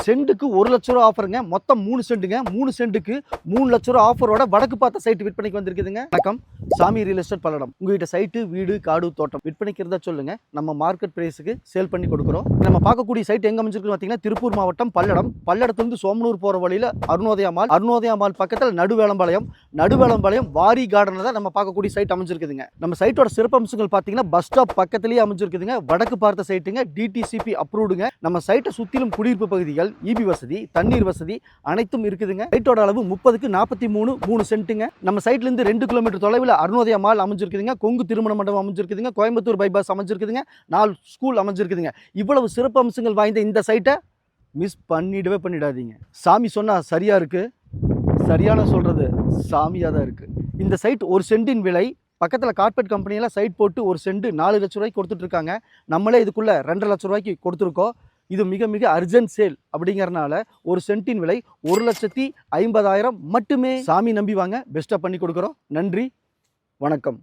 சென்ட்டுக்கு 1 லட்ச ரூபா ஆஃபருங்க. மொத்தம் 3 சென்ட்டுங்க. 3 சென்ட்டுக்கு 3 லட்ச ரூபா ஆஃபரோட வடக்கு பார்த்த சைட் விற்பனைக்கு வந்திருக்குதுங்க. வணக்கம், சாமி ரியல் எஸ்டேட் பல்லடம். உங்ககிட்ட சைட்டு, வீடு, காடு, தோட்டம் விற்பனைக்கு இருந்தா சொல்லுங்க. நம்ம மார்க்கெட் பிரைஸுக்கு சேல் பண்ணி கொடுக்குறோம். நம்ம பார்க்கக்கூடிய சைட் எங்க அமைஞ்சிருக்கு பார்த்தீங்கன்னா, திருப்பூர் மாவட்டம் பல்லடம். பல்லடத்துலேருந்து சோமனூர் போற வழியில அருணோதயா மால் பக்கத்தில் நடுவேளம்பாளையம் வாரி கார்டன் தான் நம்ம பார்க்கக்கூடிய சைட் அமைஞ்சிருக்குதுங்க. நம்ம சைட்டோட சிறப்பம்சங்கள் பார்த்தீங்கன்னா, பஸ் ஸ்டாப் பக்கத்திலேயே அமைஞ்சிருக்குதுங்க. வடக்கு பார்த்த சைட்டுங்க, டிடிசிபி அப்ரூவ்டுங்க. நம்ம சைட்டை சுற்றிலும் குடியிருப்பு பகுதிகள், இபி வசதி, தண்ணீர் வசதி அனைத்தும் இருக்குதுங்க. சைட்டோட அளவு 30க்கு 43 3 சென்ட்டுங்க. நம்ம சைட்ல இருந்து 2 கிலோமீட்டர் தொலைவில் அருணோதயா மால் அமைஞ்சிருக்குதுங்க. கொங்கு திருமண மண்டபம் அமைஞ்சிருக்குதுங்க. கோயம்புத்தூர் பைபாஸ் அமைஞ்சிருக்குதுங்க. 4 ஸ்கூல் அமைஞ்சிருக்குதுங்க. இவ்வளவு சிறப்பு அம்சங்கள் வாய்ந்த இந்த சைட்டை மிஸ் பண்ணிடாதீங்க. சாமி சொன்னா சரியா இருக்கு, சரியான சொல்றது சாமியா தான் இருக்கு. இந்த சைட் ஒரு சென்டின் விலை பக்கத்தில் கார்பெட் கம்பெனியில் சைட் போட்டு ஒரு சென்ட் 4 லட்ச ரூபாய்க்கு கொடுத்துட்டு இருக்காங்க. நம்மளே இதுக்குள்ள 2.5 லட்ச ரூபாய்க்கு கொடுத்துருக்கோம். இது மிக மிக அர்ஜென்ட் சேல் அப்படிங்கறனால ஒரு சென்ட்டின் விலை 1,50,000 மட்டுமே. சாமி நம்பி வாங்க, பெஸ்ட்டாக பண்ணி கொடுக்குறோம். நன்றி, வணக்கம்.